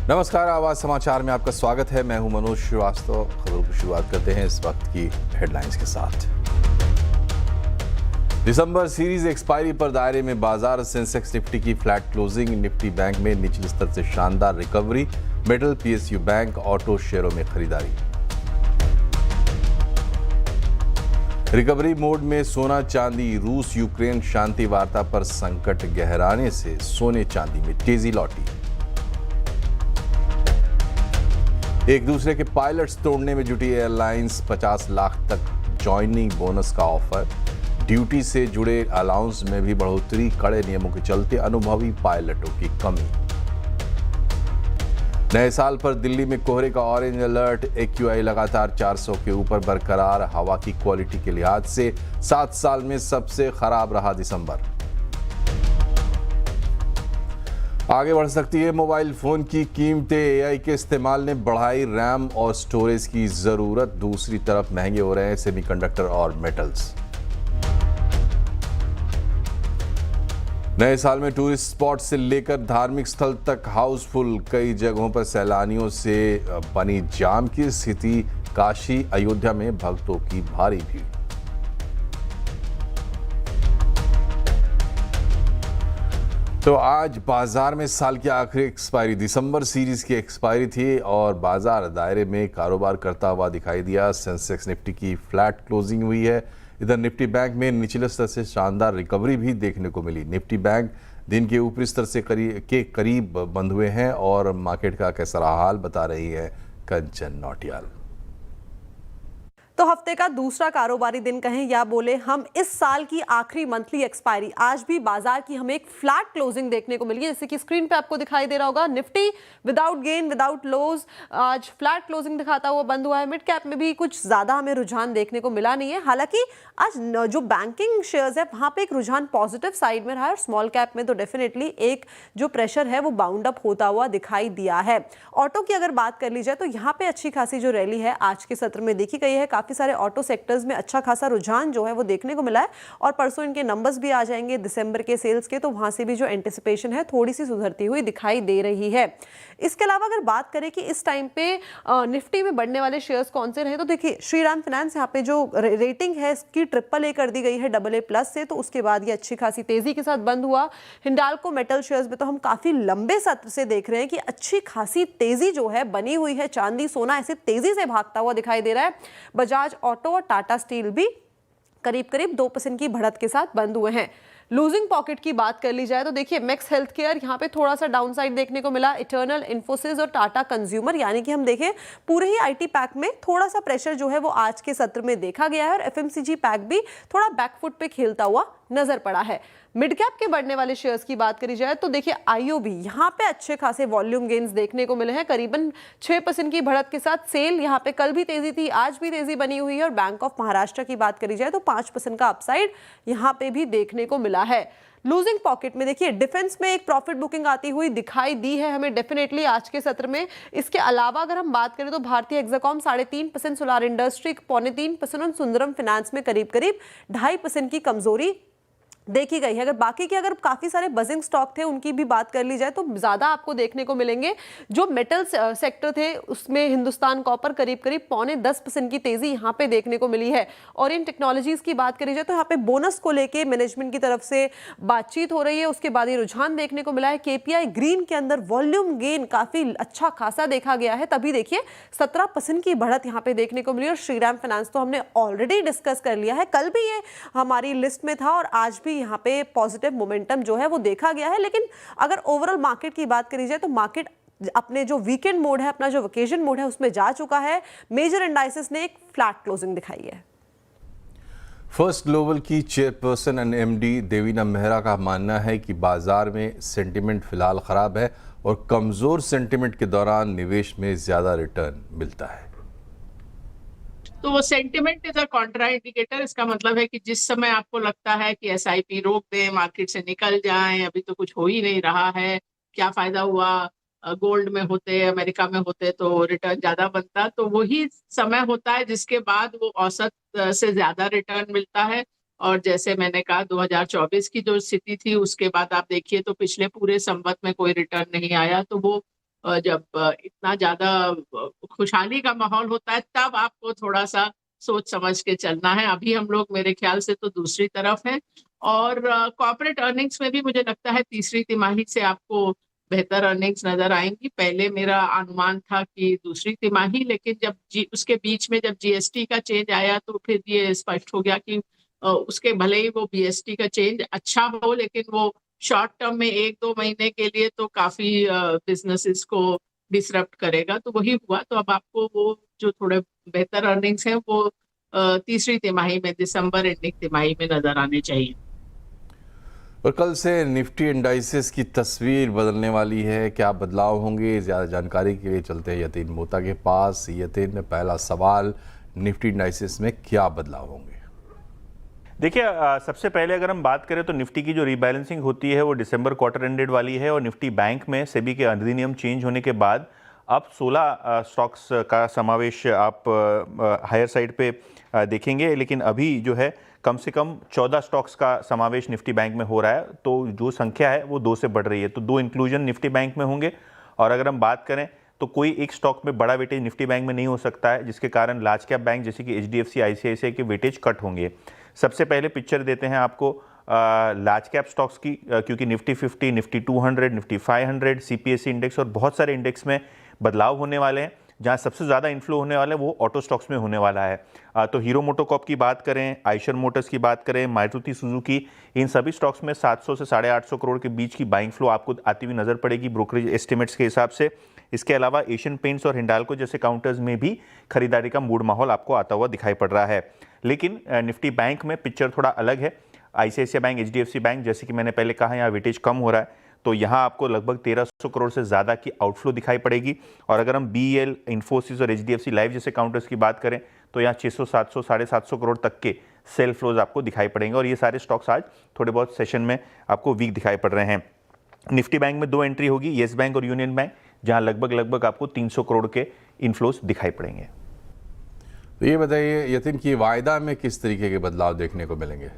नमस्कार, आवाज समाचार में आपका स्वागत है। मैं हूं मनोज श्रीवास्तव। खबरों की शुरुआत करते हैं इस वक्त की हेडलाइंस के साथ। दिसंबर सीरीज एक्सपायरी पर दायरे में बाजार। सेंसेक्स निफ्टी की फ्लैट क्लोजिंग। निफ्टी बैंक में निचले स्तर से शानदार recovery. Metal, PSU bank, auto शेयरों में खरीदारी। रिकवरी मोड में सोना चांदी। रूस यूक्रेन शांति वार्ता पर संकट गहराने से सोने चांदी में तेजी लौटी। एक दूसरे के पायलट्स तोड़ने में जुटी एयरलाइंस। 50 लाख तक ज्वाइनिंग बोनस का ऑफर। ड्यूटी से जुड़े अलाउंस में भी बढ़ोतरी। कड़े नियमों के चलते अनुभवी पायलटों की कमी। नए साल पर दिल्ली में कोहरे का ऑरेंज अलर्ट। एक्यूआई लगातार 400 के ऊपर बरकरार। हवा की क्वालिटी के लिहाज से 7 साल में सबसे खराब रहा दिसंबर। आगे बढ़ सकती है मोबाइल फोन की कीमतें। एआई के इस्तेमाल ने बढ़ाई रैम और स्टोरेज की जरूरत। दूसरी तरफ महंगे हो रहे हैं सेमीकंडक्टर और मेटल्स। नए साल में टूरिस्ट स्पॉट से लेकर धार्मिक स्थल तक हाउसफुल। कई जगहों पर सैलानियों से बनी जाम की स्थिति। काशी अयोध्या में भक्तों की भारी भीड़। तो आज बाजार में साल की आखिरी एक्सपायरी दिसंबर सीरीज की एक्सपायरी थी और बाजार दायरे में कारोबार करता हुआ दिखाई दिया। सेंसेक्स निफ्टी की फ्लैट क्लोजिंग हुई है। इधर निफ्टी बैंक में निचले स्तर से शानदार रिकवरी भी देखने को मिली। निफ्टी बैंक दिन के ऊपरी स्तर से करीब बंद हुए हैं और मार्केट का कैसा रहा हाल बता रही है कंचन नौटियाल। तो हफ्ते का दूसरा कारोबारी दिन कहें या बोले हम इस साल की आखिरी मंथली एक्सपायरी, आज भी बाजार की हमें एक फ्लैट क्लोजिंग देखने को मिली है। जैसे कि स्क्रीन पे आपको दिखाई दे रहा होगा, निफ्टी विदाउट गेन विदाउट लोज आज फ्लैट क्लोजिंग दिखाता हुआ बंद हुआ है। मिड कैप में भी कुछ ज्यादा हमें रुझान देखने को मिला नहीं है। हालांकि आज जो बैंकिंग शेयर्स है वहां पे एक रुझान पॉजिटिव साइड में रहा है और स्मॉल कैप में तो डेफिनेटली एक जो प्रेशर है वो बाउंड अप होता हुआ दिखाई दिया है। ऑटो की अगर बात कर ली जाए तो यहाँ पे अच्छी खासी जो रैली है आज के सत्र में देखी गई है। काफी सारे ऑटो सेक्टर्स में अच्छा खासा रुझान जो है वो देखने को मिला है और परसों इनके नंबर्स भी आ जाएंगे दिसंबर के सेल्स के, तो वहां से भी जो एंटिसिपेशन है थोड़ी सी सुधरती हुई दिखाई दे रही है। इसके अलावा अगर बात करें कि इस टाइम पे निफ्टी में बढ़ने वाले शेयर्स कौन से रहे, तो देखिए श्रीराम फाइनेंस यहाँ पे जो रेटिंग है इसकी AAA कर दी गई है AA+ से, तो उसके बाद ये अच्छी खासी तेजी के साथ बंद हुआ। हिंडाल्को मेटल शेयर्स में तो हम काफी लंबे सत्र से देख रहे हैं कि अच्छी खासी तेजी जो है बनी हुई है। चांदी सोना ऐसे तेजी से भागता हुआ दिखाई दे रहा है। बजाज ऑटो और टाटा स्टील भी करीब करीब 2% की बढ़त के साथ बंद हुए हैं। लूजिंग पॉकेट की बात कर ली जाए तो देखिए मैक्स हेल्थ केयर यहाँ पे थोड़ा सा डाउनसाइड देखने को मिला। इटर्नल, इन्फोसिस और टाटा कंज्यूमर, यानी कि हम देखें पूरे ही आईटी पैक में थोड़ा सा प्रेशर जो है वो आज के सत्र में देखा गया है और एफएमसीजी पैक भी थोड़ा बैकफुट पे खेलता हुआ नजर पड़ा है। मिड कैप के बढ़ने वाले शेयर्स की बात करी जाए तो देखिए आईओबी यहाँ पे अच्छे खासे वॉल्यूम गेन्स देखने को मिले हैं। करीबन 6% की बढ़त के साथ सेल यहाँ पे कल भी तेजी थी, आज भी तेजी बनी हुई है। और बैंक ऑफ महाराष्ट्र की बात करी जाए तो 5% का अपसाइड यहाँ पे भी देखने को मिला है। लूजिंग पॉकेट में देखिए डिफेंस में एक प्रॉफिट बुकिंग आती हुई दिखाई दी है हमें डेफिनेटली आज के सत्र में। इसके अलावा अगर हम बात करें तो भारतीय एक्साकॉम 3.5%, सोलार इंडस्ट्री 3.25% और सुंदरम फाइनेंस में करीब करीब 2.5% की कमजोरी देखी गई है। अगर बाकी के अगर काफी सारे बजिंग स्टॉक थे उनकी भी बात कर ली जाए तो ज्यादा आपको देखने को मिलेंगे। जो मेटल सेक्टर थे उसमें हिंदुस्तान कॉपर करीब करीब 9.5% की तेजी यहाँ पे देखने को मिली है। और इन टेक्नोलॉजीज की बात करी जाए तो यहाँ पे बोनस को लेके मैनेजमेंट की तरफ से बातचीत हो रही है, उसके बाद ये रुझान देखने को मिला है। केपीआई ग्रीन के अंदर वॉल्यूम गेन काफी अच्छा खासा देखा गया है, तभी देखिए 17% की बढ़त यहाँ पे देखने को मिली। और श्रीराम फाइनेंस तो हमने ऑलरेडी डिस्कस कर लिया है, कल भी ये हमारी लिस्ट में था और आज भी यहाँ पे पॉजिटिव मोमेंटम जो है वो देखा गया है। लेकिन अगर ओवरऑल मार्केट की बात करी जाए तो मार्केट अपने जो वीकेंड मोड है, अपना जो वेकेशन मोड है उसमें जा चुका है। मेजर इंडाइसेस ने एक फ्लैट क्लोजिंग दिखाई है। फर्स्ट ग्लोबल की chairperson and MD Devina Mehra का मानना है कि बाजार में सेंटिमेंट फिलहाल खराब है और कमजोर सेंटिमेंट के दौरान निवेश में ज्यादा रिटर्न मिलता है। तो वो sentiment is a Contra indicator. इसका मतलब है कि जिस समय आपको लगता है कि एसआईपी रोक दें, मार्केट से निकल जाएं, अभी तो कुछ हो ही नहीं रहा है, क्या फायदा हुआ, गोल्ड में होते, अमेरिका में होते तो रिटर्न ज्यादा बनता, तो वही समय होता है जिसके बाद वो औसत से ज्यादा रिटर्न मिलता है। और जैसे मैंने कहा 2024 की जो स्थिति थी उसके बाद आप देखिए तो पिछले पूरे संवत में कोई रिटर्न नहीं आया, तो वो जब इतना ज्यादा खुशहाली का माहौल होता है तब आपको थोड़ा सा सोच समझ के चलना है। अभी हम लोग मेरे ख्याल से तो दूसरी तरफ है, और कॉर्पोरेट अर्निंग्स में भी मुझे लगता है तीसरी तिमाही से आपको बेहतर अर्निंग्स नजर आएंगी। पहले मेरा अनुमान था कि दूसरी तिमाही, लेकिन जब उसके बीच में जब जीएसटी का चेंज आया तो फिर ये स्पष्ट हो गया कि उसके भले ही वो बीएसटी का चेंज अच्छा हो, लेकिन वो शॉर्ट टर्म में 1-2 महीने के लिए तो काफी बिजनेसेस को डिसरप्ट करेगा। तो वही हुआ। तो अब आपको वो जो थोड़े बेहतर अर्निंग्स हैं वो तीसरी तिमाही में, दिसंबर एंडिंग तिमाही में नजर आने चाहिए। और कल से निफ्टी इंडाइसेस की तस्वीर बदलने वाली है, क्या बदलाव होंगे? ज़्यादा जानकारी के लिए चलते हैं यतीन मोता के पास। यतीन, पहला सवाल, निफ्टी इंडाइसेस में क्या बदलाव होंगे? देखिए, सबसे पहले अगर हम बात करें तो निफ्टी की जो रीबैलेंसिंग होती है वो दिसंबर क्वार्टर एंडेड वाली है, और निफ्टी बैंक में सेबी के अधिनियम चेंज होने के बाद अब 16 स्टॉक्स का समावेश आप हायर साइड पे देखेंगे। लेकिन अभी जो है कम से कम 14 स्टॉक्स का समावेश निफ्टी बैंक में हो रहा है, तो जो संख्या है वो 2 से बढ़ रही है। तो 2 इंक्लूजन निफ्टी बैंक में होंगे। और अगर हम बात करें तो कोई एक स्टॉक में बड़ा वेटेज निफ्टी बैंक में नहीं हो सकता है, जिसके कारण लार्ज कैप बैंक जैसे कि एचडीएफसी, आईसीआईसीआई के वेटेज कट होंगे। सबसे पहले पिक्चर देते हैं आपको लार्ज कैप स्टॉक्स की, क्योंकि Nifty 50, Nifty 200, Nifty 500, CPSC index और बहुत सारे इंडेक्स में बदलाव होने वाले हैं। जहां सबसे ज़्यादा इन्फ्लो होने वाला है वो ऑटो स्टॉक्स में होने वाला है। तो हीरो मोटोकॉर्प की बात करें, आइशर मोटर्स की बात करें, मारुति सुजुकी, इन सभी स्टॉक्स में 700 से 850 करोड़ के बीच की बाइंग फ्लो आपको आती हुई नजर पड़ेगी ब्रोकरेज एस्टिमेट्स के हिसाब से। इसके अलावा एशियन पेंट्स और हिंडाल्को जैसे काउंटर्स में भी खरीदारी का मूड माहौल आपको आता हुआ दिखाई पड़ रहा है। लेकिन निफ्टी बैंक में पिक्चर थोड़ा अलग है। आईसीआईसीआई बैंक, एचडीएफसी बैंक, जैसे कि मैंने पहले कहा, यहाँ वेटेज कम हो रहा है, तो यहाँ आपको लगभग 1300 करोड़ से ज़्यादा की आउटफ्लो दिखाई पड़ेगी। और अगर हम बीईएल, इन्फोसिस और एचडीएफसी लाइफ जैसे काउंटर्स की बात करें तो यहाँ 600, 700, 750 करोड़ तक के सेल फ्लोज आपको दिखाई पड़ेंगे। और ये सारे स्टॉक्स आज थोड़े बहुत सेशन में आपको वीक दिखाई पड़ रहे हैं। निफ्टी बैंक में 2 एंट्री होगी, येस बैंक और यूनियन बैंक, जहाँ लगभग आपको 300 करोड़ के इनफ्लोज दिखाई पड़ेंगे। तो ये बताइए यतीन की वायदा में किस तरीके के बदलाव देखने को मिलेंगे?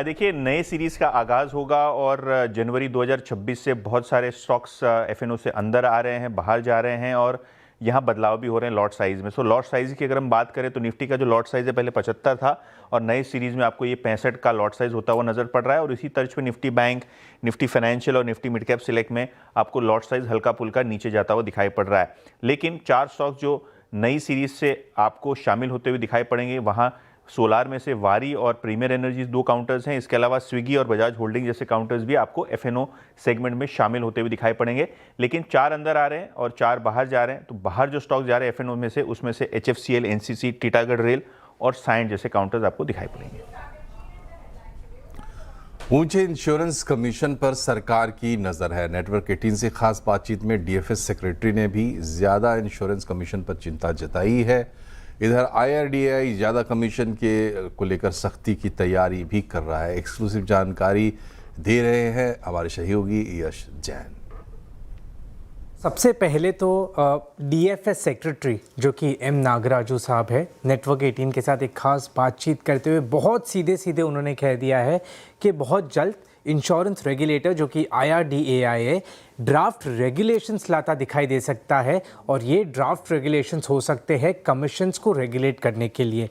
देखिए, नए सीरीज़ का आगाज़ होगा और जनवरी 2026 से बहुत सारे स्टॉक्स एफएनओ से अंदर आ रहे हैं, बाहर जा रहे हैं, और यहाँ बदलाव भी हो रहे हैं लॉट साइज़ में। सो लॉट साइज़ की अगर हम बात करें तो निफ्टी का जो लॉट साइज़ है पहले 75 था, और नए सीरीज़ में आपको ये 65 का लॉट साइज़ होता हुआ नज़र पड़ रहा है। और इसी तर्ज पे निफ्टी बैंक, निफ्टी फाइनेंशियल और निफ्टी मिड कैप सिलेक्ट में आपको लॉट साइज़ हल्का फुल्का नीचे जाता हुआ दिखाई पड़ रहा है। लेकिन 4 स्टॉक्स जो नई सीरीज़ से आपको शामिल होते हुए दिखाई पड़ेंगे, वहाँ सोलार में से वारी और प्रीमियर एनर्जीज 2 काउंटर्स हैं। इसके अलावा स्विगी और बजाज होल्डिंग जैसे काउंटर्स भी आपको एफएनओ सेगमेंट में शामिल होते हुए दिखाई पड़ेंगे। लेकिन 4 अंदर आ रहे हैं और 4 बाहर जा रहे हैं। तो बाहर जो स्टॉक जा रहे हैं एफएनओ में से, उसमें से एचएफसीएल, एनसीसी, टीटागढ़ रेल और साइंट जैसे काउंटर्स आपको दिखाई पड़ेंगे। ऊंचे इंश्योरेंस कमीशन पर सरकार की नज़र है। नेटवर्क 18 से खास बातचीत में डीएफएस सेक्रेटरी ने भी ज़्यादा इंश्योरेंस कमीशन पर चिंता जताई है। इधर आईआरडीएआई ज़्यादा कमीशन के को लेकर सख्ती की तैयारी भी कर रहा है। एक्सक्लूसिव जानकारी दे रहे हैं हमारे सहयोगी यश जैन। सबसे पहले तो डीएफएस सेक्रेटरी जो कि एम नागराजू साहब है, नेटवर्क 18 के साथ एक खास बातचीत करते हुए बहुत सीधे उन्होंने कह दिया है कि बहुत जल्द इंश्योरेंस रेगुलेटर जो कि आईआरडीएआई है, ड्राफ्ट रेगुलेशंस लाता दिखाई दे सकता है। और ये ड्राफ्ट रेगुलेशंस हो सकते हैं कमीशंस को रेगुलेट करने के लिए।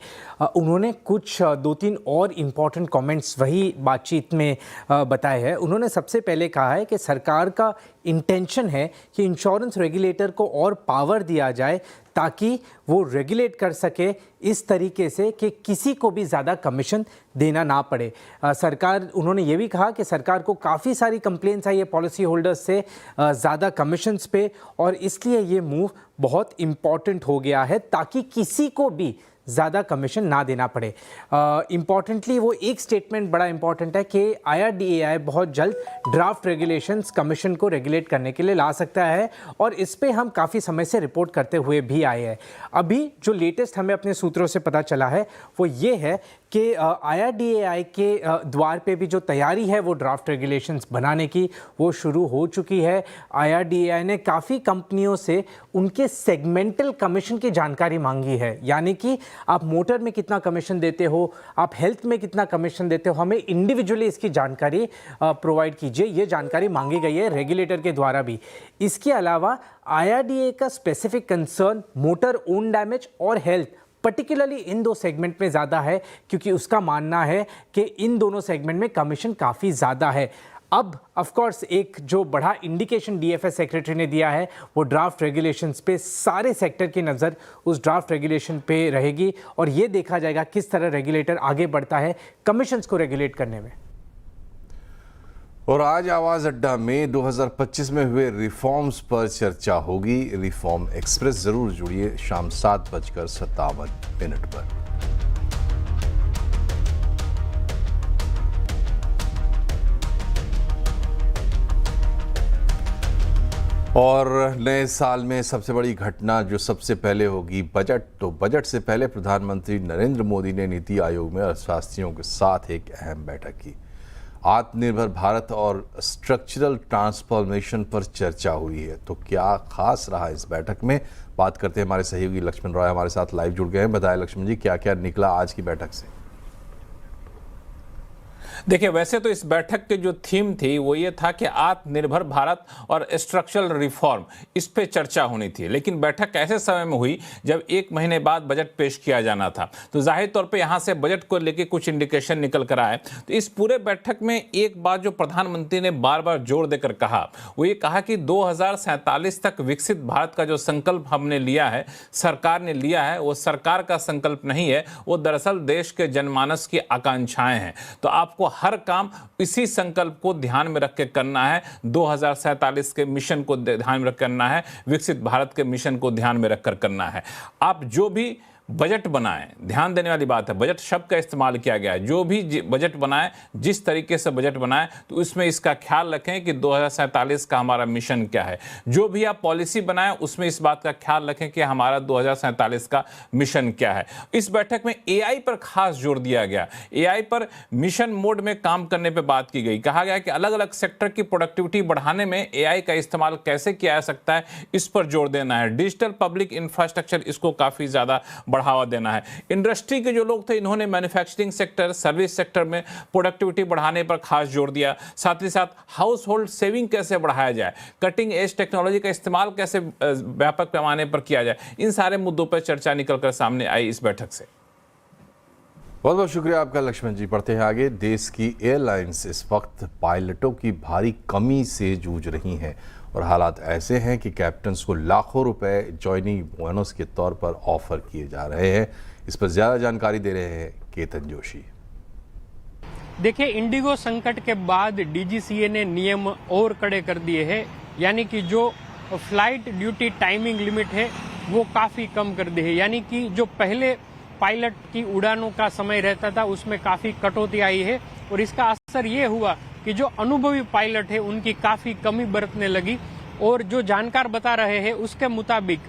उन्होंने कुछ 2-3 और इम्पॉर्टेंट कमेंट्स वही बातचीत में बताए हैं। उन्होंने सबसे पहले कहा है कि सरकार का इंटेंशन है कि इंश्योरेंस रेगुलेटर को और पावर दिया जाए ताकि वो रेगुलेट कर सके इस तरीके से कि किसी को भी ज़्यादा कमीशन देना ना पड़े। सरकार, उन्होंने ये भी कहा कि सरकार को काफ़ी सारी कंप्लेंट्स आई है पॉलिसी होल्डर्स से ज़्यादा कमीशंस पे, और इसलिए ये मूव बहुत इम्पॉर्टेंट हो गया है ताकि किसी को भी ज़्यादा कमीशन ना देना पड़े। इम्पॉर्टेंटली वो एक स्टेटमेंट बड़ा इंपॉर्टेंट है कि आईआरडीएआई बहुत जल्द ड्राफ्ट रेगुलेशंस कमीशन को रेगुलेट करने के लिए ला सकता है, और इस पे हम काफ़ी समय से रिपोर्ट करते हुए भी आए हैं। अभी जो लेटेस्ट हमें अपने सूत्रों से पता चला है वो ये है कि IRDAI के द्वार पे भी जो तैयारी है वो ड्राफ्ट रेगुलेशंस बनाने की वो शुरू हो चुकी है। IRDAI ने काफ़ी कंपनियों से उनके सेगमेंटल कमीशन की जानकारी मांगी है, यानी कि आप मोटर में कितना कमीशन देते हो, आप हेल्थ में कितना कमीशन देते हो, हमें इंडिविजुअली इसकी जानकारी प्रोवाइड कीजिए। ये जानकारी मांगी गई है रेगुलेटर के द्वारा भी। इसके अलावा IRDAI का specific concern motor own damage और हेल्थ पर्टिकुलरली इन दो सेगमेंट में ज़्यादा है, क्योंकि उसका मानना है कि इन दोनों सेगमेंट में कमीशन काफ़ी ज़्यादा है। अब ऑफ कोर्स एक जो बड़ा इंडिकेशन DFS सेक्रेटरी ने दिया है वो ड्राफ्ट रेगुलेशंस पे, सारे सेक्टर की नज़र उस ड्राफ्ट रेगुलेशन पे रहेगी और ये देखा जाएगा किस तरह रेगुलेटर आगे बढ़ता है कमीशंस को रेगुलेट करने में। और आज आवाज अड्डा में 2025 में हुए रिफॉर्म्स पर चर्चा होगी। रिफॉर्म एक्सप्रेस जरूर जुड़िए शाम 7:57 पर। और नए साल में सबसे बड़ी घटना जो सबसे पहले होगी बजट। तो बजट से पहले प्रधानमंत्री नरेंद्र मोदी ने नीति आयोग में अर्थशास्त्रियों के साथ एक अहम बैठक की। आत्मनिर्भर भारत और स्ट्रक्चरल ट्रांसफॉर्मेशन पर चर्चा हुई है। तो क्या खास रहा इस बैठक में, बात करते हैं। हमारे सहयोगी लक्ष्मण रॉय हमारे साथ लाइव जुड़ गए हैं। बताएं लक्ष्मण जी, क्या क्या निकला आज की बैठक से? देखिए, वैसे तो इस बैठक की जो थीम थी वो ये था कि आत्मनिर्भर भारत और स्ट्रक्चरल रिफॉर्म, इस पे चर्चा होनी थी। लेकिन बैठक ऐसे समय में हुई जब 1 महीने बाद बजट पेश किया जाना था, तो जाहिर तौर पे यहाँ से बजट को लेके कुछ इंडिकेशन निकल कर आए। तो इस पूरे बैठक में एक बात जो प्रधानमंत्री ने बार बार जोर देकर कहा, वो ये कहा कि 2047 तक विकसित भारत का जो संकल्प हमने लिया है, सरकार ने लिया है, वो सरकार का संकल्प नहीं है, वो दरअसल देश के जनमानस की आकांक्षाएं हैं। तो आपको हर काम इसी संकल्प को ध्यान में रख के करना है। 2047 के मिशन को ध्यान में रख करना है, विकसित भारत के मिशन को ध्यान में रखकर करना है। आप जो भी बजट बनाएं, ध्यान देने वाली बात है, बजट शब्द का इस्तेमाल किया गया है। जो भी बजट बनाएं, जिस तरीके से बजट बनाएं, तो उसमें इसका ख्याल रखें कि 2047 का हमारा मिशन क्या है। जो भी आप पॉलिसी बनाएं, उसमें इस बात का ख्याल रखें कि हमारा 2047 का मिशन क्या है। इस बैठक में AI पर खास जोर दिया गया। AI पर मिशन मोड में काम करने पर बात की गई। कहा गया कि अलग अलग सेक्टर की प्रोडक्टिविटी बढ़ाने में AI का इस्तेमाल कैसे किया जा सकता है, इस पर जोर देना है। डिजिटल पब्लिक इंफ्रास्ट्रक्चर, इसको काफ़ी ज़्यादा बढ़ावा देना है। इंडस्ट्री के जो लोग थे, इन्होंने मैन्युफैक्चरिंग सेक्टर, सर्विस सेक्टर में प्रोडक्टिविटी बढ़ाने पर खास जोर दिया। साथ ही साथ हाउस होल्ड सेविंग कैसे बढ़ाया जाए, कटिंग एज टेक्नोलॉजी का इस्तेमाल कैसे व्यापक पैमाने पर किया जाए, इन सारे मुद्दों पर चर्चा निकलकर सामने आई इस बैठक से। बहुत बहुत शुक्रिया आपका लक्ष्मण जी। पढ़ते हैं आगे। देश की एयरलाइंस इस वक्त पायलटों की भारी कमी से जूझ रही हैं और हालात ऐसे हैं कि कैप्टन्स को लाखों रुपए जॉइनिंग बोनस के तौर पर ऑफर किए जा रहे हैं। इस पर ज़्यादा जानकारी दे रहे हैं केतन जोशी। देखिए, इंडिगो संकट के बाद DGCA ने नियम और कड़े कर दिए हैं, यानी कि जो फ्लाइट ड्यूटी टाइमिंग लिमिट है वो काफ़ी कम कर दी है। यानी कि जो पहले पायलट की उड़ानों का समय रहता था उसमें काफ़ी कटौती आई है और इसका असर ये हुआ कि जो अनुभवी पायलट है उनकी काफ़ी कमी बरतने लगी। और जो जानकार बता रहे हैं उसके मुताबिक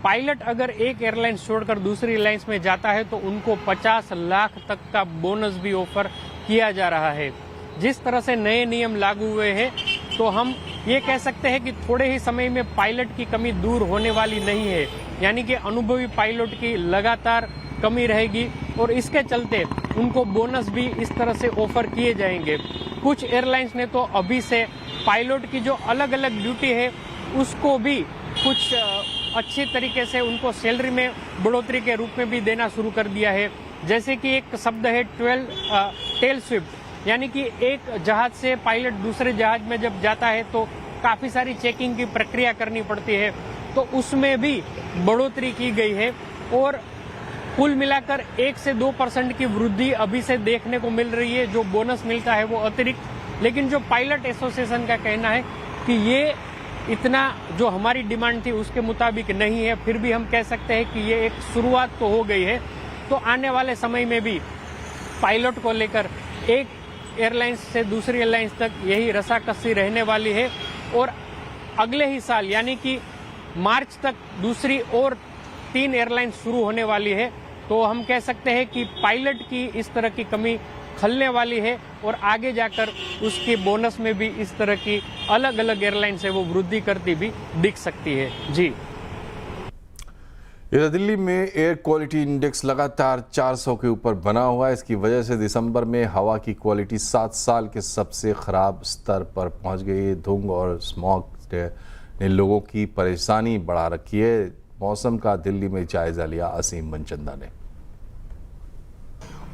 पायलट अगर एक एयरलाइन छोड़कर दूसरी एयरलाइंस में जाता है तो उनको 50 लाख तक का बोनस भी ऑफर किया जा रहा है। जिस तरह से नए नियम लागू हुए हैं तो हम ये कह सकते हैं कि थोड़े ही समय में पायलट की कमी दूर होने वाली नहीं है, यानी कि अनुभवी पायलट की लगातार कमी रहेगी और इसके चलते उनको बोनस भी इस तरह से ऑफर किए जाएंगे। कुछ एयरलाइंस ने तो अभी से पायलट की जो अलग अलग ड्यूटी है उसको भी कुछ अच्छी तरीके से उनको सैलरी में बढ़ोतरी के रूप में भी देना शुरू कर दिया है। जैसे कि एक शब्द है टेल स्विप, यानी कि एक जहाज से पायलट दूसरे जहाज में जब जाता है तो काफ़ी सारी चेकिंग की प्रक्रिया करनी पड़ती है, तो उसमें भी बढ़ोतरी की गई है और कुल मिलाकर 1 से 2% की वृद्धि अभी से देखने को मिल रही है। जो बोनस मिलता है वो अतिरिक्त, लेकिन जो पायलट एसोसिएशन का कहना है कि ये इतना जो हमारी डिमांड थी उसके मुताबिक नहीं है। फिर भी हम कह सकते हैं कि ये एक शुरुआत तो हो गई है, तो आने वाले समय में भी पायलट को लेकर एक एयरलाइंस से दूसरी एयरलाइंस तक यही रसाकसी रहने वाली है और अगले ही साल यानी कि मार्च तक दूसरी और 3 एयरलाइंस शुरू होने वाली है। तो हम कह सकते हैं कि पायलट की इस तरह की कमी खलने वाली है और आगे जाकर उसके बोनस में भी इस तरह की अलग अलग एयरलाइन से वो वृद्धि करती भी दिख सकती है। जी, इधर दिल्ली में एयर क्वालिटी इंडेक्स लगातार 400 के ऊपर बना हुआ है। इसकी वजह से दिसंबर में हवा की क्वालिटी 7 साल के सबसे खराब स्तर पर पहुंच गई। धुंध और स्मॉग ने लोगों की परेशानी बढ़ा रखी है। मौसम का दिल्ली में जायजा लिया असीम मनचंदा ने।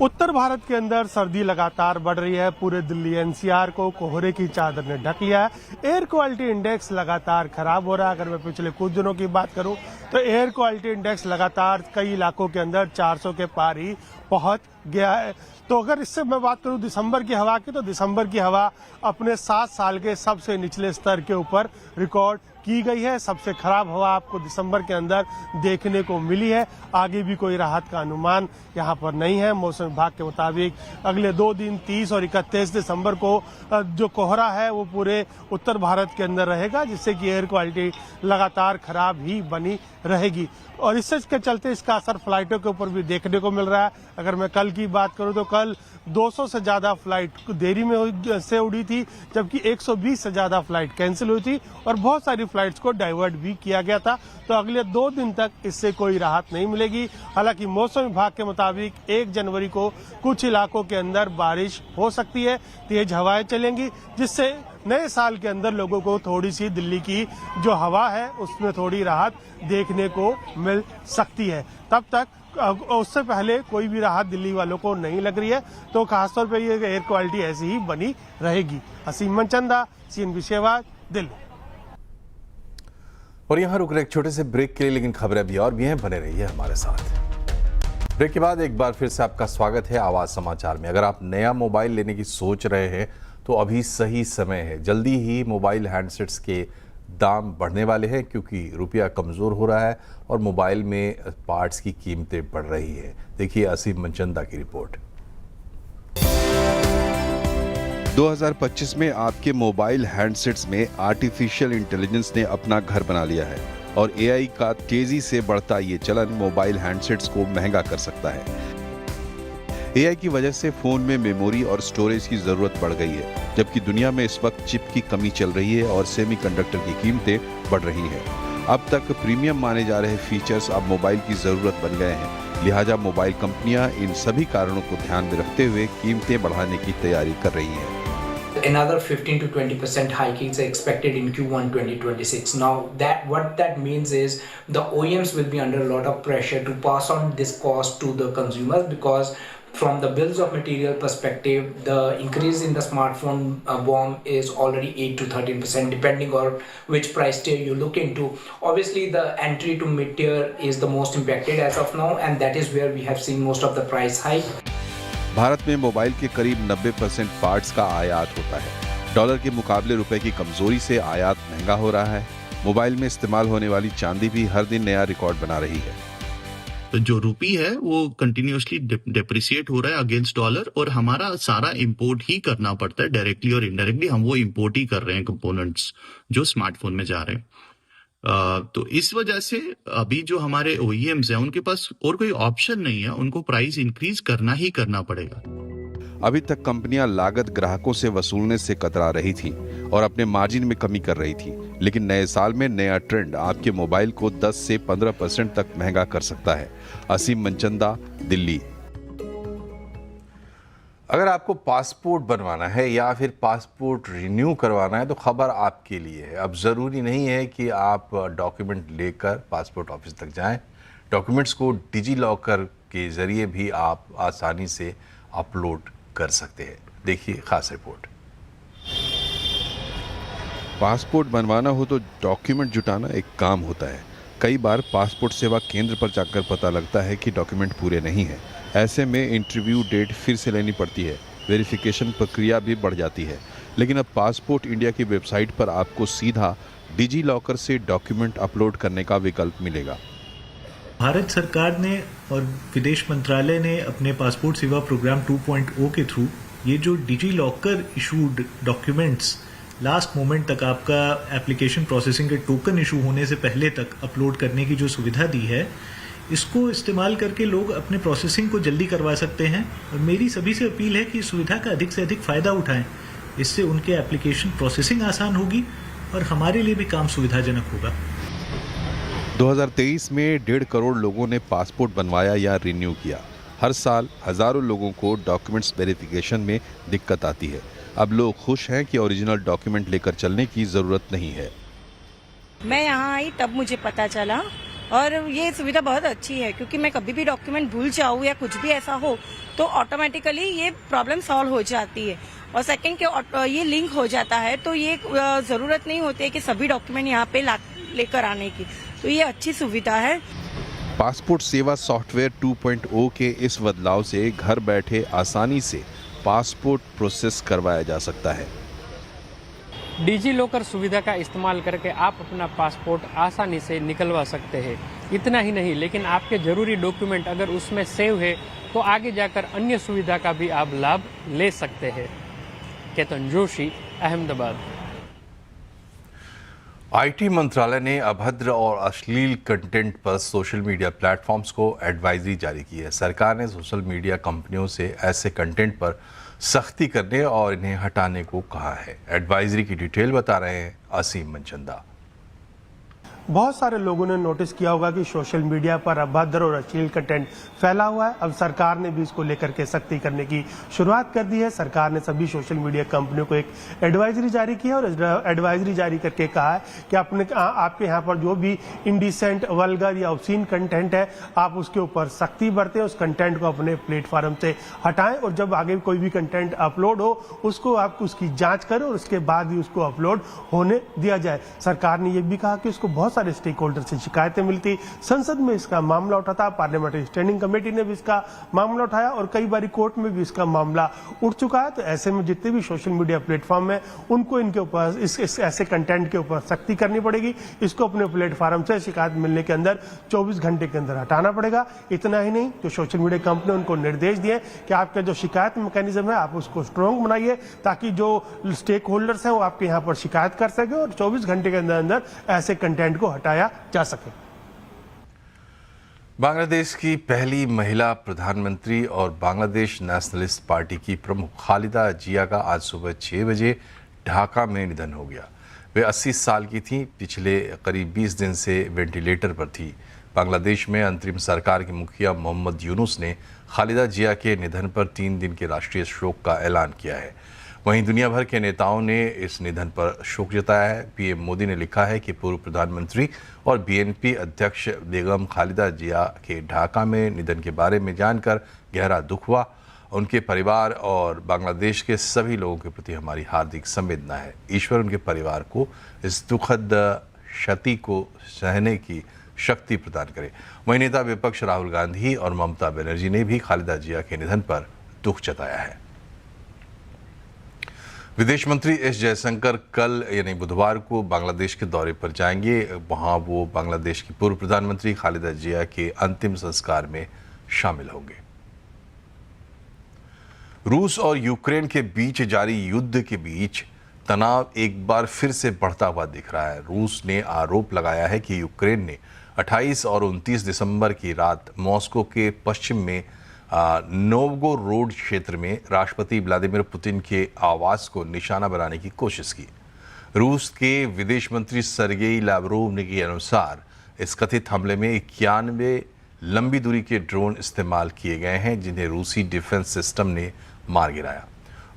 उत्तर भारत के अंदर सर्दी लगातार बढ़ रही है। पूरे दिल्ली एनसीआर को कोहरे की चादर ने ढक लिया है। एयर क्वालिटी इंडेक्स लगातार खराब हो रहा है। अगर मैं पिछले कुछ दिनों की बात करूं तो एयर क्वालिटी इंडेक्स लगातार कई इलाकों के अंदर 400 के पार ही पहुंच गया है। तो अगर इससे मैं बात करूं दिसंबर की हवा की, तो दिसंबर की हवा अपने 7 साल के सबसे निचले स्तर के ऊपर रिकॉर्ड की गई है। सबसे खराब हवा आपको दिसंबर के अंदर देखने को मिली है। आगे भी कोई राहत का अनुमान यहाँ पर नहीं है। मौसम विभाग के मुताबिक अगले 2 दिन 30 और 31 दिसंबर को जो कोहरा है वो पूरे उत्तर भारत के अंदर रहेगा, जिससे कि एयर क्वालिटी लगातार खराब ही बनी रहेगी। और इससे के चलते इसका असर फ्लाइटों के ऊपर भी देखने को मिल रहा है। अगर मैं कल की बात करूं तो कल 200 से ज्यादा फ्लाइट देरी में से उड़ी थी, जबकि 120 से ज्यादा फ्लाइट कैंसिल हुई थी और बहुत सारी फ्लाइट्स को डाइवर्ट भी किया गया था। तो अगले 2 दिन तक इससे कोई राहत नहीं मिलेगी। हालांकि मौसम विभाग के मुताबिक 1 जनवरी को कुछ इलाकों के अंदर बारिश हो सकती है, तेज हवाएं चलेंगी, जिससे नए साल के अंदर लोगों को थोड़ी सी दिल्ली की जो हवा है उसमें थोड़ी राहत देखने को मिल सकती है। तब तक उससे पहले कोई भी राहत दिल्ली वालों को नहीं लग रही है। तो खासतौर पर ये एयर क्वालिटी ऐसी ही बनी रहेगी। असीम मनचंदा, CNBC सेवा, दिल्ली। और यहाँ रुक रहे एक छोटे से ब्रेक के लिए, लेकिन खबरें भी और भी हैं, बने रहिए हमारे साथ। ब्रेक के बाद एक बार फिर से आपका स्वागत है आवाज समाचार में। अगर आप नया मोबाइल लेने की सोच रहे हैं तो अभी सही समय है। जल्दी ही मोबाइल हैंडसेट्स के दाम बढ़ने वाले हैं, क्योंकि रुपया कमज़ोर हो रहा है और मोबाइल में पार्ट्स की कीमतें बढ़ रही है। देखिए असीम मनचंदा की रिपोर्ट। 2025 में आपके मोबाइल हैंडसेट्स में आर्टिफिशियल इंटेलिजेंस ने अपना घर बना लिया है और AI का तेजी से बढ़ता ये चलन मोबाइल हैंडसेट्स को महंगा कर सकता है। AI की वजह से फोन में मेमोरी और स्टोरेज की जरूरत बढ़ गई है, जबकि दुनिया में इस वक्त चिप की कमी चल रही है और सेमीकंडक्टर की कीमतें बढ़ रही हैं। अब तक प्रीमियम माने जा रहे फीचर्स अब मोबाइल की जरूरत बन गए हैं। लिहाजा मोबाइल कंपनियां इन सभी कारणों को ध्यान में रखते हुए कीमतें बढ़ाने की तैयारी कर रही हैं। Another 15 to 20% hike is expected in Q1 2026. Now, what that means is the OEMs will be under a lot of pressure to pass on this cost to the consumers, because from the bills of material perspective, the increase in the smartphone BOM is already 8 to 13%, depending on which price tier you look into. Obviously, the entry to mid tier is the most impacted as of now, and that is where we have seen most of the price hike. Bharat में mobile के करीब 90% parts का आयात होता है। Dollar के मुकाबले रुपए की कमजोरी से आयात महंगा हो रहा है। मोबाइल में इस्तेमाल होने वाली चांदी भी हर दिन नया रिकॉर्ड बना रही है। तो जो रुपी है वो कंटिन्यूअसली डेप्रिसिएट हो रहा है अगेंस्ट डॉलर, और हमारा सारा इंपोर्ट ही करना पड़ता है, डायरेक्टली और इनडायरेक्टली हम वो इंपोर्ट ही कर रहे हैं कंपोनेंट्स जो स्मार्टफोन में जा रहे हैं। तो इस वजह से अभी जो हमारे OEMs हैं उनके पास और कोई ऑप्शन नहीं है, उनको प्राइस इंक्रीज करना ही करना पड़ेगा। अभी तक कंपनियां लागत ग्राहकों से वसूलने से कतरा रही थी और अपने मार्जिन में कमी कर रही थी, लेकिन नए साल में नया ट्रेंड आपके मोबाइल को 10 से 15% तक महंगा कर सकता है। असीम मनचंदा, दिल्ली। अगर आपको पासपोर्ट बनवाना है या फिर पासपोर्ट रिन्यू करवाना है तो खबर आपके लिए है। अब ज़रूरी नहीं है कि आप डॉक्यूमेंट लेकर पासपोर्ट ऑफिस तक जाएं। डॉक्यूमेंट्स को डिजी लॉकर के ज़रिए भी आप आसानी से अपलोड कर सकते हैं। देखिए खास रिपोर्ट। पासपोर्ट बनवाना हो तो डॉक्यूमेंट जुटाना एक काम होता है। कई बार पासपोर्ट सेवा केंद्र पर जाकर पता लगता है कि डॉक्यूमेंट पूरे नहीं हैं। ऐसे में इंटरव्यू डेट फिर से लेनी पड़ती है। वेरिफिकेशन प्रक्रिया भी बढ़ जाती है। लेकिन अब पासपोर्ट इंडिया की वेबसाइट पर आपको सीधा डिजी लॉकर से डॉक्यूमेंट अपलोड करने का विकल्प मिलेगा। भारत सरकार ने और विदेश मंत्रालय ने अपने पासपोर्ट सेवा प्रोग्राम 2.0 के थ्रू ये जो DigiLocker issued documents last moment तक आपका एप्लीकेशन प्रोसेसिंग के टोकन इशू होने से पहले तक अपलोड करने की जो सुविधा दी है, इसको इस्तेमाल करके लोग अपने प्रोसेसिंग को जल्दी करवा सकते हैं और मेरी सभी से अपील है कि इस सुविधा का अधिक से अधिक फ़ायदा उठाएं। इससे उनके एप्लीकेशन प्रोसेसिंग आसान होगी और हमारे लिए भी काम सुविधाजनक होगा। 2023 में 1.5 करोड़ लोगों ने पासपोर्ट बनवाया या रिन्यू किया। हर साल हजारों लोगों को डॉक्यूमेंट्स वेरिफिकेशन में दिक्कत आती है। अब लोग खुश हैं कि ओरिजिनल डॉक्यूमेंट लेकर चलने की ज़रूरत नहीं है। मैं यहाँ आई तब मुझे पता चला और ये सुविधा बहुत अच्छी है, क्योंकि मैं कभी भी डॉक्यूमेंट भूल जाऊँ या कुछ भी ऐसा हो तो ऑटोमेटिकली ये प्रॉब्लम सॉल्व हो जाती है। और सेकंड के ये लिंक हो जाता है तो ये ज़रूरत नहीं होती है कि सभी डॉक्यूमेंट यहाँ पे लेकर आने की, तो ये अच्छी सुविधा है। पासपोर्ट सेवा सॉफ्टवेयर 2.0 के इस बदलाव से घर बैठे आसानी से पासपोर्ट प्रोसेस करवाया जा सकता है। डिजी लॉकर सुविधा का इस्तेमाल करके आप अपना पासपोर्ट आसानी से निकलवा सकते हैं। इतना ही नहीं, लेकिन आपके जरूरी डॉक्यूमेंट अगर उसमें सेव है तो आगे जाकर अन्य सुविधा का भी आप लाभ ले सकते हैं। केतन जोशी, अहमदाबाद। आईटी मंत्रालय ने अभद्र और अश्लील कंटेंट पर सोशल मीडिया प्लेटफॉर्म्स को एडवाइजरी जारी की है। सरकार ने सोशल मीडिया कंपनियों से ऐसे कंटेंट पर सख्ती करने और इन्हें हटाने को कहा है। एडवाइजरी की डिटेल बता रहे हैं असीम मनचंदा। बहुत सारे लोगों ने नोटिस किया होगा कि सोशल मीडिया पर अभद्र और अश्लील कंटेंट फैला हुआ है। अब सरकार ने भी इसको लेकर के सख्ती करने की शुरुआत कर दी है। सरकार ने सभी सोशल मीडिया कंपनियों को एक एडवाइजरी जारी की है और एडवाइजरी जारी करके कहा है कि आपके यहाँ पर जो भी इंडिसेंट, वल्गर या ऑब्सीन कंटेंट है, आप उसके ऊपर सख्ती बरतें, उस कंटेंट को अपने प्लेटफॉर्म से हटाएं और जब आगे कोई भी कंटेंट अपलोड हो उसको आप उसकी जाँच करें और उसके बाद ही उसको अपलोड होने दिया जाए। सरकार ने यह भी कहा कि उसको बहुत सारे स्टेक होल्डर से शिकायतें मिलती, संसद में इसका मामला उठा था, पार्लियामेंट्री स्टैंडिंग कमेटी ने भी इसका मामला उठाया और कई बार कोर्ट में भी इसका मामला उठ चुका है। तो ऐसे में जितने भी सोशल मीडिया प्लेटफॉर्म है उनको इनके ऊपर इस ऐसे कंटेंट के ऊपर सख्ती करनी पड़ेगी। इसको अपने प्लेटफॉर्म से शिकायत मिलने के अंदर 24 घंटे के अंदर हटाना पड़ेगा। इतना ही नहीं, जो सोशल मीडिया कंपनी उनको निर्देश दिए कि आपका जो शिकायत मैकेनिज्म है आप उसको स्ट्रॉन्ग बनाइए ताकि जो स्टेक होल्डर्स हैं वो आपके यहाँ पर शिकायत कर सके और 24 घंटे के अंदर ऐसे कंटेंट को हटाया जा सके। बांग्लादेश की पहली महिला प्रधानमंत्री और बांग्लादेश नेशनलिस्ट पार्टी की प्रमुख खालिदा जिया का आज सुबह 6 बजे ढाका में निधन हो गया। वे 80 साल की थीं। पिछले करीब 20 दिन से वेंटिलेटर पर थी। बांग्लादेश में अंतरिम सरकार के मुखिया मोहम्मद यूनुस ने खालिदा जिया के निधन पर 3 दिन के राष्ट्रीय शोक का ऐलान किया है। वहीं दुनिया भर के नेताओं ने इस निधन पर शोक जताया है। पीएम मोदी ने लिखा है कि पूर्व प्रधानमंत्री और बीएनपी अध्यक्ष बेगम खालिदा जिया के ढाका में निधन के बारे में जानकर गहरा दुख हुआ। उनके परिवार और बांग्लादेश के सभी लोगों के प्रति हमारी हार्दिक संवेदना है। ईश्वर उनके परिवार को इस दुखद क्षति को सहने की शक्ति प्रदान करे। वहीं नेता विपक्ष राहुल गांधी और ममता बनर्जी ने भी खालिदा जिया के निधन पर दुख जताया है। विदेश मंत्री एस जयशंकर कल यानी बुधवार को बांग्लादेश के दौरे पर जाएंगे। वहां वो बांग्लादेश की पूर्व प्रधानमंत्री खालिदा जिया के अंतिम संस्कार में शामिल होंगे। रूस और यूक्रेन के बीच जारी युद्ध के बीच तनाव एक बार फिर से बढ़ता हुआ दिख रहा है। रूस ने आरोप लगाया है कि यूक्रेन ने 28 और 29 दिसंबर की रात मॉस्को के पश्चिम में नोवगोरोड क्षेत्र में राष्ट्रपति व्लादिमीर पुतिन के आवास को निशाना बनाने की कोशिश की। रूस के विदेश मंत्री सर्गेई लावरोव ने के अनुसार इस कथित हमले में 91 लंबी दूरी के ड्रोन इस्तेमाल किए गए हैं जिन्हें रूसी डिफेंस सिस्टम ने मार गिराया।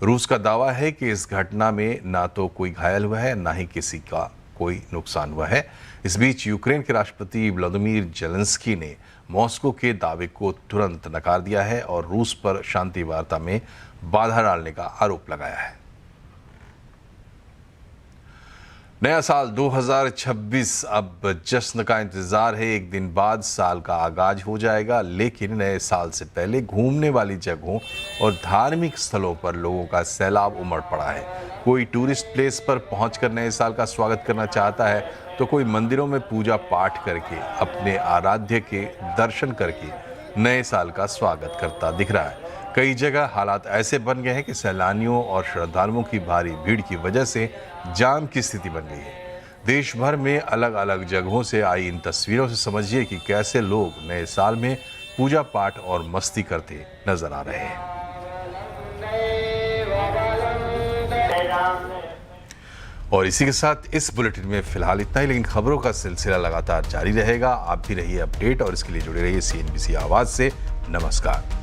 रूस का दावा है कि इस घटना में ना तो कोई घायल हुआ है ना ही किसी का कोई नुकसान हुआ है। इस बीच यूक्रेन के राष्ट्रपति व्लादिमीर जेलेंस्की ने मॉस्को के दावे को तुरंत नकार दिया है और रूस पर शांति वार्ता में बाधा डालने का आरोप लगाया है। नया साल 2026 अब जश्न का इंतजार है। एक दिन बाद साल का आगाज हो जाएगा, लेकिन नए साल से पहले घूमने वाली जगहों और धार्मिक स्थलों पर लोगों का सैलाब उमड़ पड़ा है। कोई टूरिस्ट प्लेस पर पहुंचकर नए साल का स्वागत करना चाहता है तो कोई मंदिरों में पूजा पाठ करके अपने आराध्य के दर्शन करके नए साल का स्वागत करता दिख रहा है। कई जगह हालात ऐसे बन गए हैं कि सैलानियों और श्रद्धालुओं की भारी भीड़ की वजह से जाम की स्थिति बन गई है। देश भर में अलग अलग जगहों से आई इन तस्वीरों से समझिए कि कैसे लोग नए साल में पूजा पाठ और मस्ती करते नजर आ रहे हैं। और इसी के साथ इस बुलेटिन में फिलहाल इतना ही, लेकिन खबरों का सिलसिला लगातार जारी रहेगा। आप भी रहिए अपडेट और इसके लिए जुड़े रहिए CNBC आवाज से। नमस्कार।